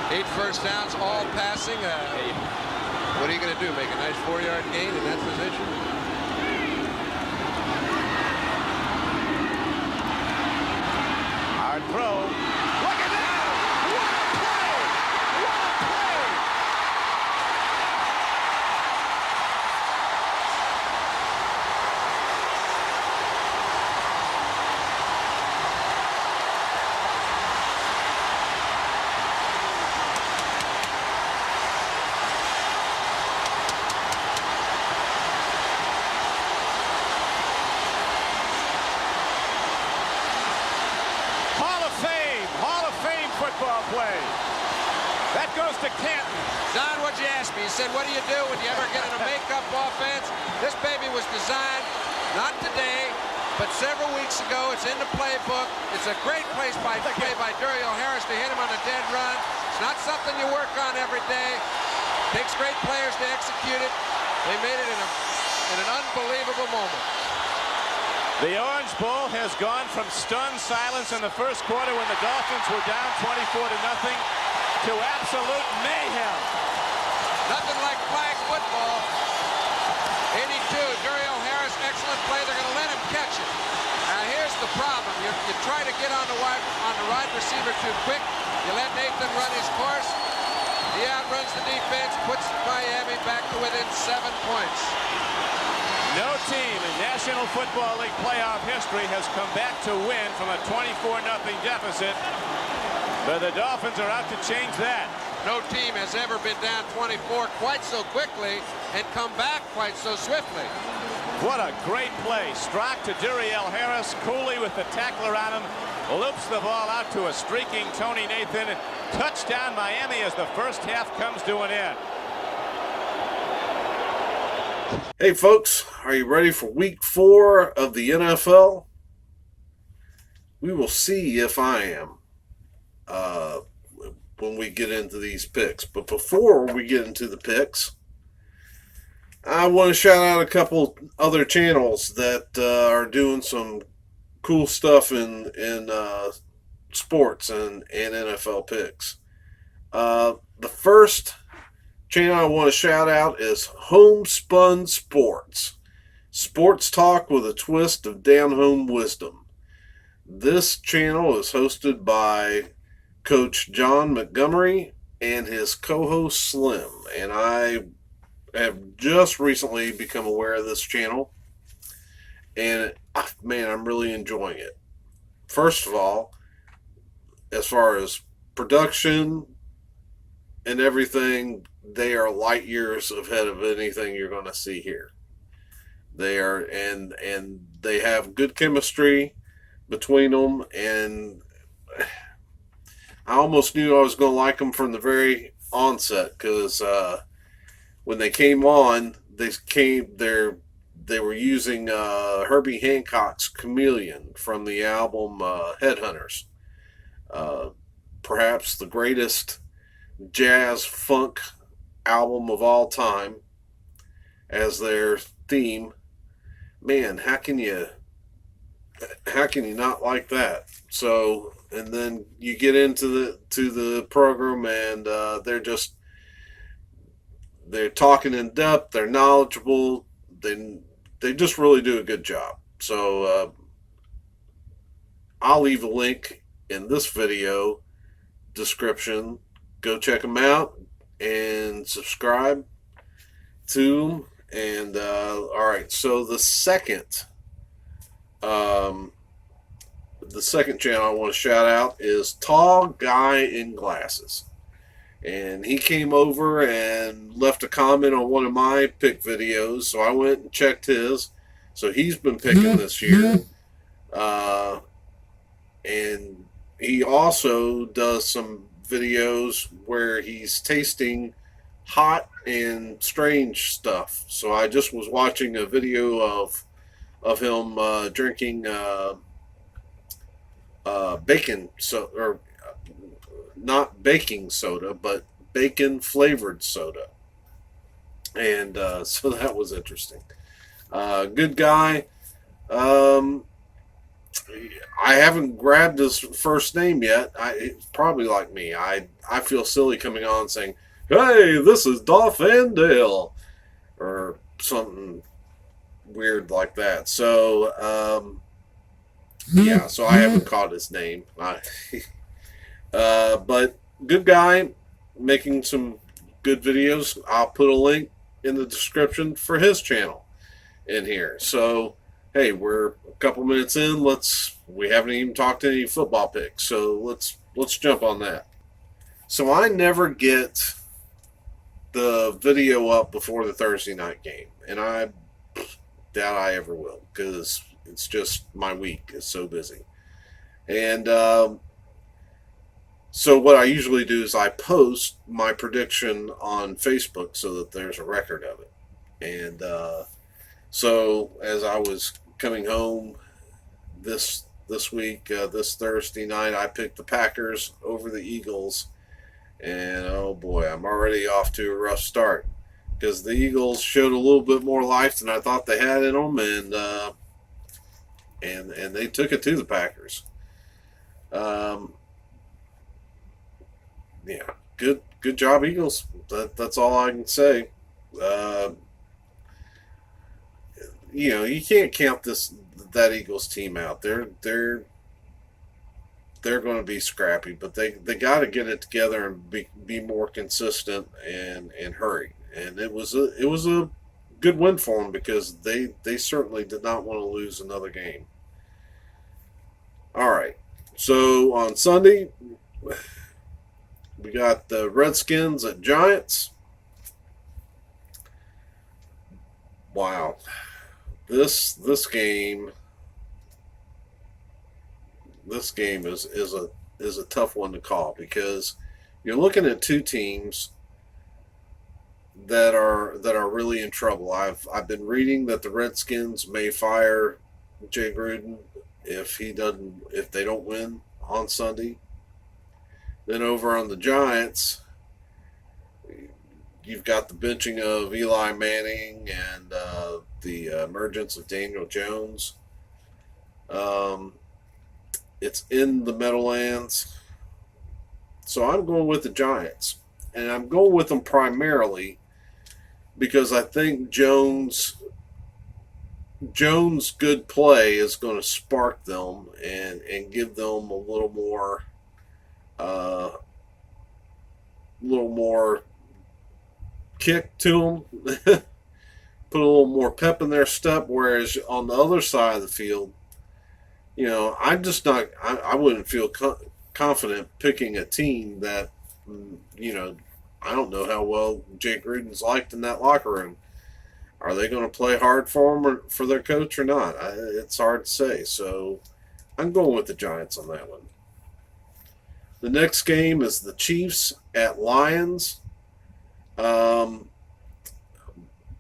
8 first downs, all passing. What are you going to do? Make a nice 4-yard gain in that position? Hard throw. Look at that! What a play! What a play! Hall of Fame football play. That goes to Canton. Don, what'd you ask me? You said, what do you do when you ever get in a makeup offense? This baby was designed, not today, but several weeks ago. It's in the playbook. It's a great play by Duriel Harris to hit him on a dead run. It's not something you work on every day. Takes great players to execute it. They made it in an unbelievable moment. The Orange Bowl has gone from stunned silence in the first quarter when the Dolphins were down 24-0 to absolute mayhem. Nothing like flag football. 82, Duriel Harris, excellent play. They're going to let him catch it. Now here's the problem. You try to get on the wide receiver too quick. You let Nathan run his course. He outruns the defense, puts Miami back to within 7 points. No team in National Football League playoff history has come back to win from a 24-0 deficit, but the Dolphins are out to change that. No team has ever been down 24 quite so quickly and come back quite so swiftly. What a great play. Strock to Duriel Harris. Cooley with the tackler on him. Loops the ball out to a streaking Tony Nathan. Touchdown Miami as the first half comes to an end. Hey folks, are you ready for week 4 of the NFL? We will see if I am when we get into these picks. But before we get into the picks, I want to shout out a couple other channels that are doing some cool stuff in sports and NFL picks. The first channel I want to shout out is Homespun Sports. Sports talk with a twist of down-home wisdom. This channel is hosted by Coach John Montgomery and his co-host Slim. And I have just recently become aware of this channel. And, man, I'm really enjoying it. First of all, as far as production and everything, they are light years ahead of anything you're going to see here. They are, and they have good chemistry between them, and I almost knew I was going to like them from the very onset, because when they came on, they were using Herbie Hancock's Chameleon from the album Headhunters. Perhaps the greatest jazz funk album of all time as their theme. Man, how can you not like that? So, and then you get into the program, and they're talking in depth, they're knowledgeable, they just really do a good job. So I'll leave a link in this video description. Go check them out and subscribe to them. And all right, so the second channel I want to shout out is Tall Guy in Glasses, and he came over and left a comment on one of my pick videos, so I went and checked his. So he's been picking this year, and he also does some videos where he's tasting hot and strange stuff. So I just was watching a video of him drinking bacon, or not baking soda, but bacon flavored soda, and so that was interesting. Good guy. I haven't grabbed his first name yet. It's probably like me. I feel silly coming on saying, "Hey, this is Dolph Van Dale," or something weird like that. So, yeah. So I haven't caught his name. But good guy, making some good videos. I'll put a link in the description for his channel in here. So, hey, we're a couple minutes in. We haven't even talked any football picks, so let's jump on that. So I never get the video up before the Thursday night game, and I doubt I ever will, because it's just my week is so busy. And so what I usually do is I post my prediction on Facebook so that there's a record of it. And so as I was coming home this week, this Thursday night, I picked the Packers over the Eagles, and oh boy, I'm already off to a rough start because the Eagles showed a little bit more life than I thought they had in them, and they took it to the Packers. Yeah, good job, Eagles. That's all I can say. You can't count that Eagles team out. They're going to be scrappy, but they got to get it together and be more consistent and hurry. And it was a good win for them because they certainly did not want to lose another game. All right, so on Sunday we got the Redskins at Giants. Wow. This game is a tough one to call because you're looking at two teams that are really in trouble. I've been reading that the Redskins may fire Jay Gruden if they don't win on Sunday. Then over on the Giants, you've got the benching of Eli Manning and the emergence of Daniel Jones. It's in the Meadowlands. So I'm going with the Giants. And I'm going with them primarily because I think Jones' good play is going to spark them and give them a little more kick to them, put a little more pep in their step. Whereas on the other side of the field, I wouldn't feel confident picking a team that, I don't know how well Jay Gruden's liked in that locker room. Are they going to play hard for him or for their coach or not? It's hard to say. So I'm going with the Giants on that one. The next game is the Chiefs at Lions. Boy,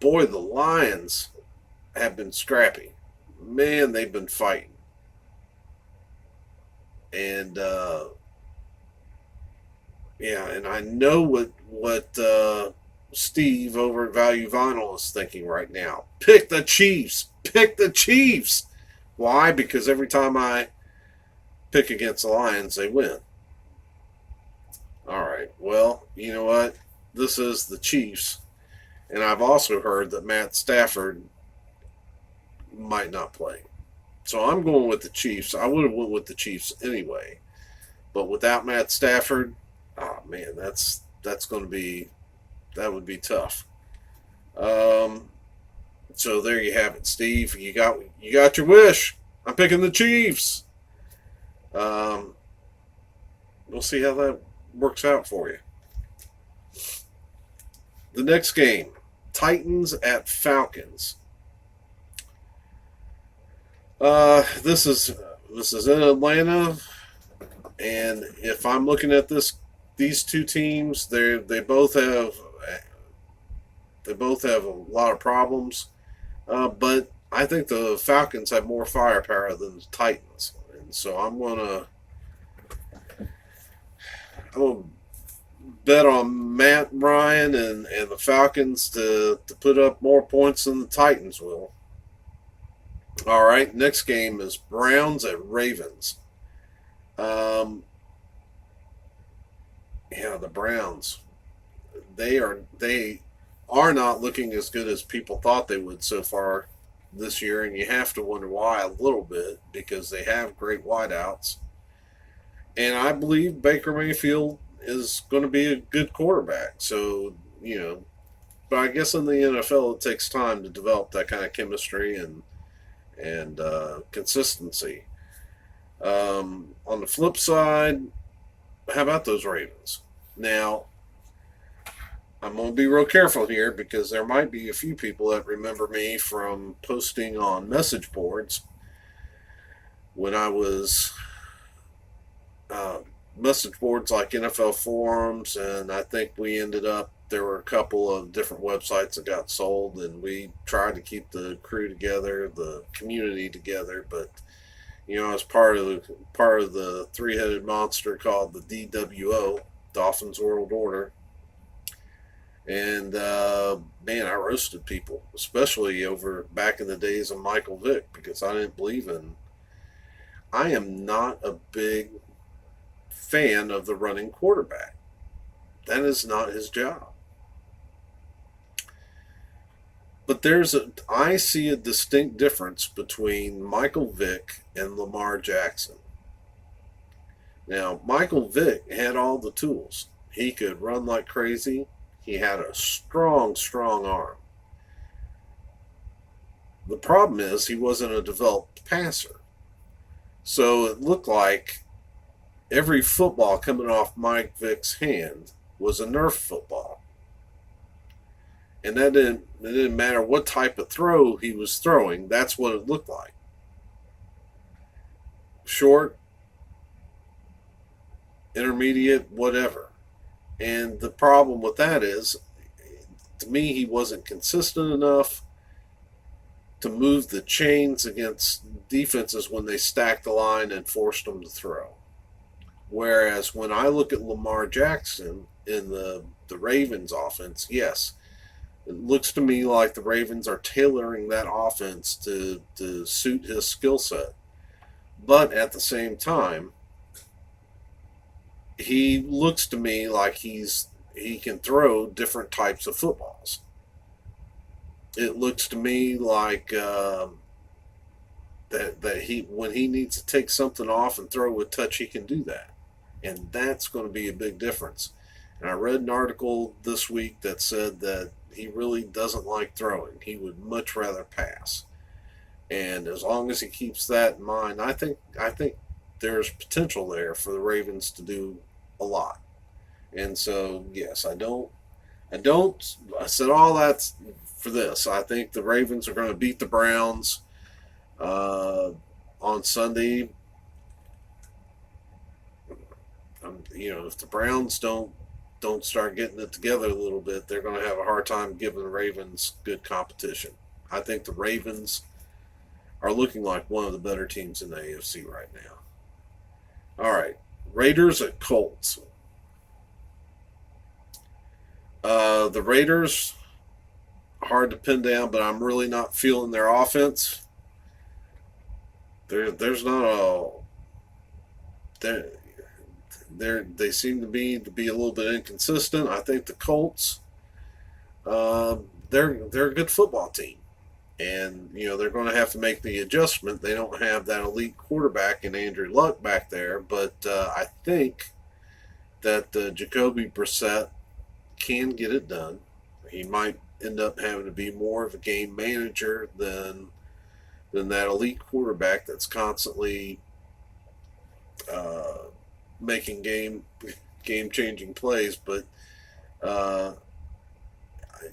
the Lions have been scrappy. Man, they've been fighting. And and I know what Steve over at Value Vinyl is thinking right now. Pick the Chiefs. Pick the Chiefs. Why? Because every time I pick against the Lions, they win. All right. Well, you know what? This is the Chiefs. And I've also heard that Matt Stafford might not play. So I'm going with the Chiefs. I would have went with the Chiefs anyway. But without Matt Stafford, oh man, that would be tough. So there you have it, Steve. You got your wish. I'm picking the Chiefs. We'll see how that works out for you. The next game, Titans at Falcons. This is in Atlanta, and if I'm looking at these two teams, they both have a lot of problems, but I think the Falcons have more firepower than the Titans, and so I'm gonna bet on Matt Ryan and the Falcons to put up more points than the Titans will. All right, next game is Browns at Ravens. Yeah, the Browns. They are not looking as good as people thought they would so far this year, and you have to wonder why a little bit because they have great wideouts. And I believe Baker Mayfield is going to be a good quarterback. So, but I guess in the NFL it takes time to develop that kind of chemistry and consistency. On the flip side, how about those Ravens? Now, I'm going to be real careful here because there might be a few people that remember me from posting on message boards when I was message boards like NFL forums, and I think there were a couple of different websites that got sold, and we tried to keep the crew together, the community together, but I was part of the three-headed monster called the DWO, Dolphins World Order. And man, I roasted people, especially over back in the days of Michael Vick, because I didn't believe in. I am not a big fan of the running quarterback. That is not his job. But I see a distinct difference between Michael Vick and Lamar Jackson. Now, Michael Vick had all the tools. He could run like crazy. He had a strong, strong arm. The problem is he wasn't a developed passer. So it looked like every football coming off Mike Vick's hand was a Nerf football. And it didn't matter what type of throw he was throwing. That's what it looked like. Short, intermediate, whatever. And the problem with that is, to me, he wasn't consistent enough to move the chains against defenses when they stacked the line and forced them to throw. Whereas when I look at Lamar Jackson in the Ravens offense, yes, it looks to me like the Ravens are tailoring that offense to suit his skill set. But at the same time, he looks to me like he can throw different types of footballs. It looks to me like that when he needs to take something off and throw with touch, he can do that. And that's going to be a big difference. And I read an article this week that said that he really doesn't like throwing. He would much rather pass. And as long as he keeps that in mind, I think there's potential there for the Ravens to do a lot. And so, yes, I said all that for this. I think the Ravens are going to beat the Browns on Sunday. If the Browns don't start getting it together a little bit, they're going to have a hard time giving the Ravens good competition. I think the Ravens are looking like one of the better teams in the AFC right now. All right, Raiders at Colts. The Raiders, hard to pin down, but I'm really not feeling their offense. There's not a... They seem to be a little bit inconsistent. I think the Colts, they're a good football team, and they're going to have to make the adjustment. They don't have that elite quarterback in Andrew Luck back there, but I think that Jacoby Brissett can get it done. He might end up having to be more of a game manager than that elite quarterback that's constantly making game-changing plays, but I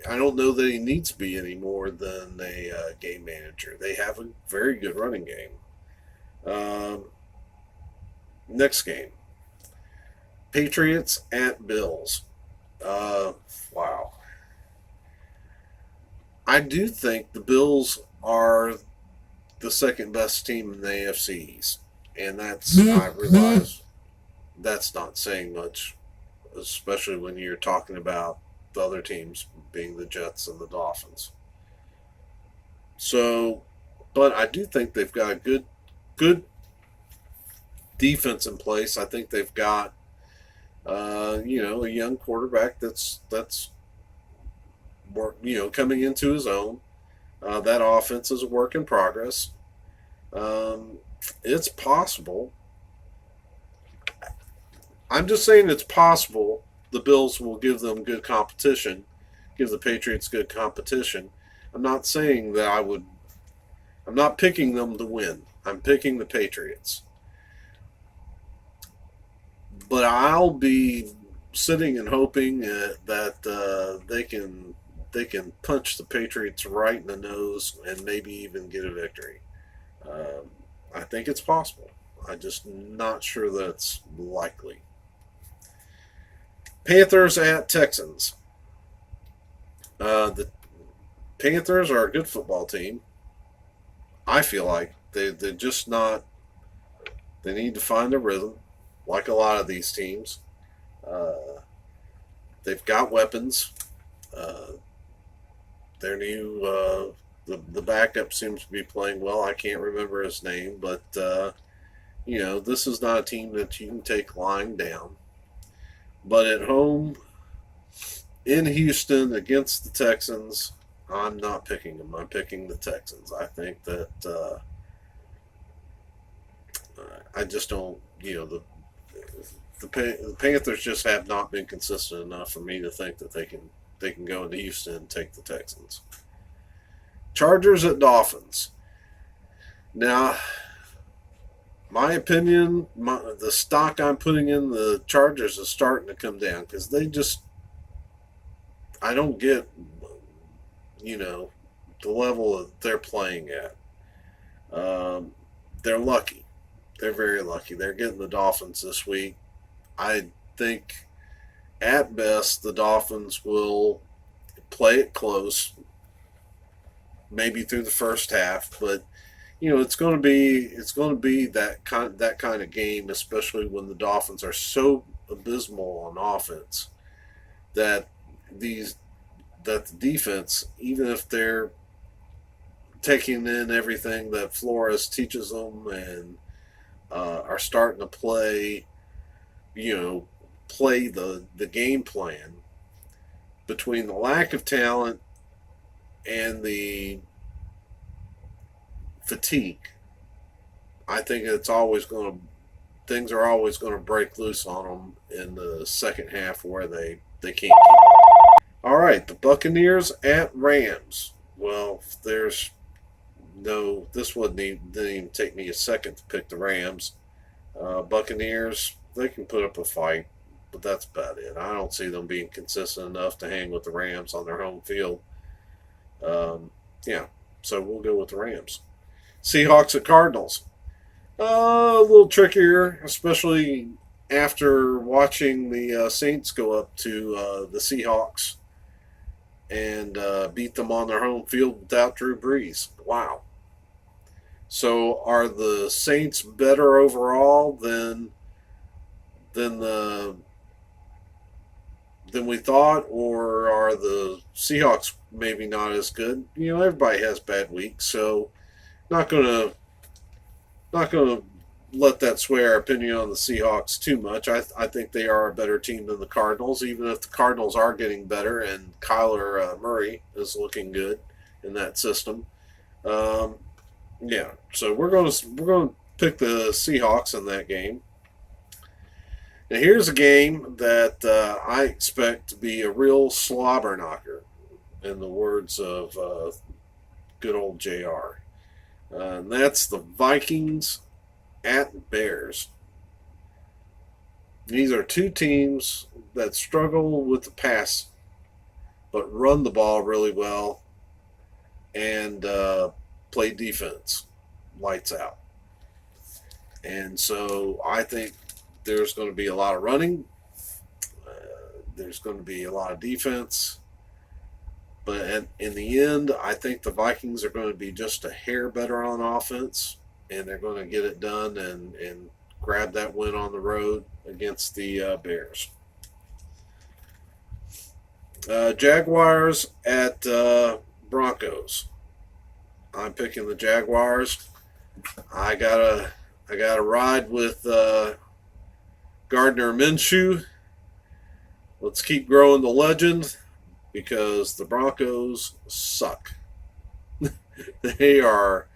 don't know that he needs to be any more than a game manager. They have a very good running game. Next game, Patriots at Bills. Wow. I do think the Bills are the second best team in the AFC East, and I realize that's not saying much, especially when you're talking about the other teams being the Jets and the Dolphins. So but I do think they've got a good defense in place. I think they've got a young quarterback that's coming into his own. That offense is a work in progress. It's possible. I'm just saying it's possible the Bills will give them good competition, give the Patriots good competition. I'm not saying that I'm not picking them to win. I'm picking the Patriots. But I'll be sitting and hoping that they can punch the Patriots right in the nose and maybe even get a victory. I think it's possible. I'm just not sure that it's likely. Panthers at Texans. The Panthers are a good football team. I feel like they're just not. They need to find a rhythm, like a lot of these teams. They've got weapons. Their new the backup seems to be playing well. I can't remember his name, but this is not a team that you can take lying down. But at home in Houston against the Texans, I'm not picking them. I'm picking the Texans. I think that I just don't. The Panthers just have not been consistent enough for me to think that they can go into Houston and take the Texans. Chargers at Dolphins. Now, my opinion, the stock I'm putting in the Chargers is starting to come down because I don't get, the level that they're playing at. They're lucky. They're very lucky. They're getting the Dolphins this week. I think, at best, the Dolphins will play it close, maybe through the first half, but it's going to be that kind of game, especially when the Dolphins are so abysmal on offense that the defense, even if they're taking in everything that Flores teaches them and are starting to play the game plan, between the lack of talent and the fatigue, I think things are always going to break loose on them in the second half where they can't keep up. All right, the Buccaneers at Rams. Well, this didn't even take me a second to pick the Rams. Buccaneers, they can put up a fight, but that's about it. I don't see them being consistent enough to hang with the Rams on their home field. So we'll go with the Rams. Seahawks at Cardinals. A little trickier, especially after watching the Saints go up to the Seahawks and beat them on their home field without Drew Brees. Wow. So are the Saints better overall than we thought, or are the Seahawks maybe not as good? Everybody has bad weeks, so not gonna let that sway our opinion on the Seahawks too much. I think they are a better team than the Cardinals, even if the Cardinals are getting better and Kyler Murray is looking good in that system. So we're gonna pick the Seahawks in that game. Now here's a game that I expect to be a real slobber knocker, in the words of good old JR. And that's the Vikings at Bears. These are two teams that struggle with the pass, but run the ball really well and play defense lights out. And so I think there's going to be a lot of running. There's going to be a lot of defense. But in the end, I think the Vikings are going to be just a hair better on offense, and they're going to get it done and grab that win on the road against the Bears. Jaguars at Broncos. I'm picking the Jaguars. I gotta ride with Gardner Minshew. Let's keep growing the legend because the Broncos suck. They are.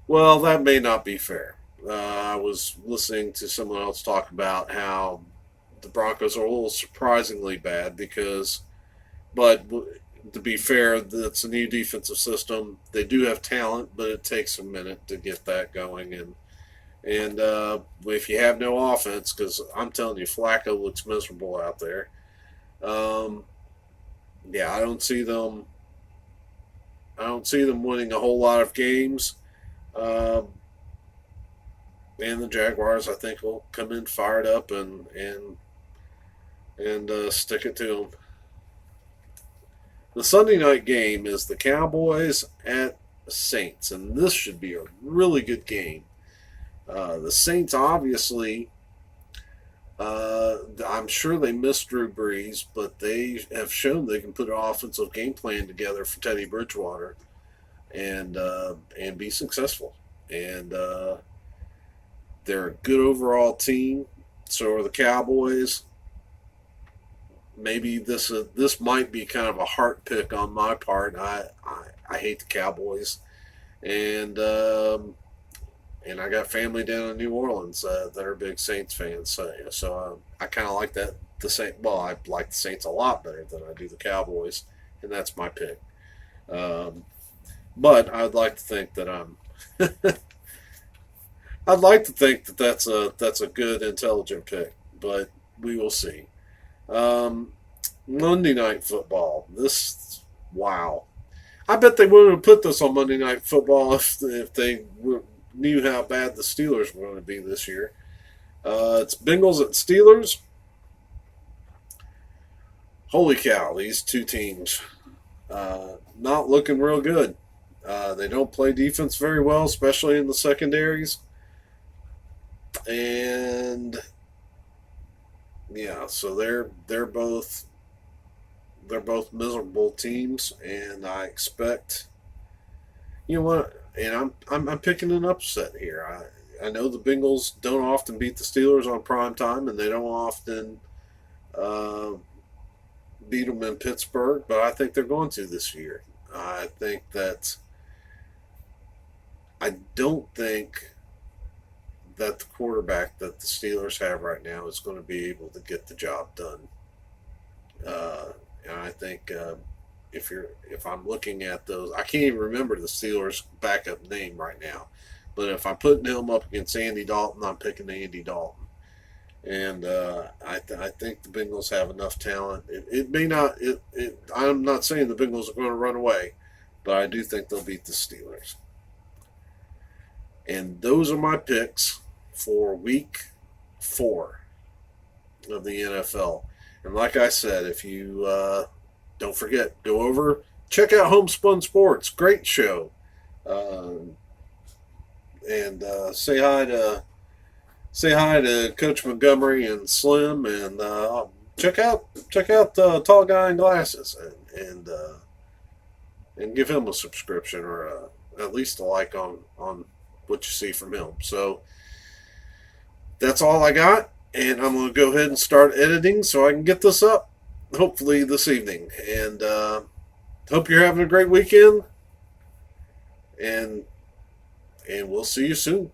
Well, that may not be fair. I was listening to someone else talk about how the Broncos are a little surprisingly bad but to be fair, it's a new defensive system. They do have talent, but it takes a minute to get that going. And if you have no offense, because I'm telling you, Flacco looks miserable out there. Yeah, I don't see them winning a whole lot of games. And the Jaguars, I think, will come in fired up and stick it to them. The Sunday night game is the Cowboys at Saints, and this should be a really good game. The Saints, obviously, I'm sure they missed Drew Brees, but they have shown they can put an offensive game plan together for Teddy Bridgewater and be successful. And they're a good overall team. So are the Cowboys. Maybe this might be kind of a heart pick on my part. I hate the Cowboys, and I got family down in New Orleans that are big Saints fans. So I kind of like that. I like the Saints a lot better than I do the Cowboys, and that's my pick. But I'd like to think that I'd like to think that that's a good, intelligent pick, but we will see. Monday Night Football. Wow. I bet they wouldn't have put this on Monday Night Football if they knew how bad the Steelers were going to be this year. It's Bengals at Steelers. Holy cow, these two teams not looking real good. They don't play defense very well, especially in the secondaries. And yeah, so they're both miserable teams, and I expect, you know what, and I'm picking an upset here. I know the Bengals don't often beat the Steelers on prime time, and they don't often beat them in Pittsburgh, but I think they're going to this year. I don't think that the quarterback that the Steelers have right now is going to be able to get the job done. And I think if I'm looking at those, I can't even remember the Steelers' backup name right now. But if I'm putting him up against Andy Dalton, I'm picking Andy Dalton. And I think the Bengals have enough talent. It may not. I'm not saying the Bengals are going to run away, but I do think they'll beat the Steelers. And those are my picks for Week 4 of the NFL. And like I said, if you don't forget, go over, check out Homespun Sports. Great show. And say hi to Coach Montgomery and Slim, and check out Tall Guy in Glasses, and give him a subscription or at least a like on what you see from him. So that's all I got, and I'm going to go ahead and start editing so I can get this up hopefully this evening. And hope you're having a great weekend, and we'll see you soon.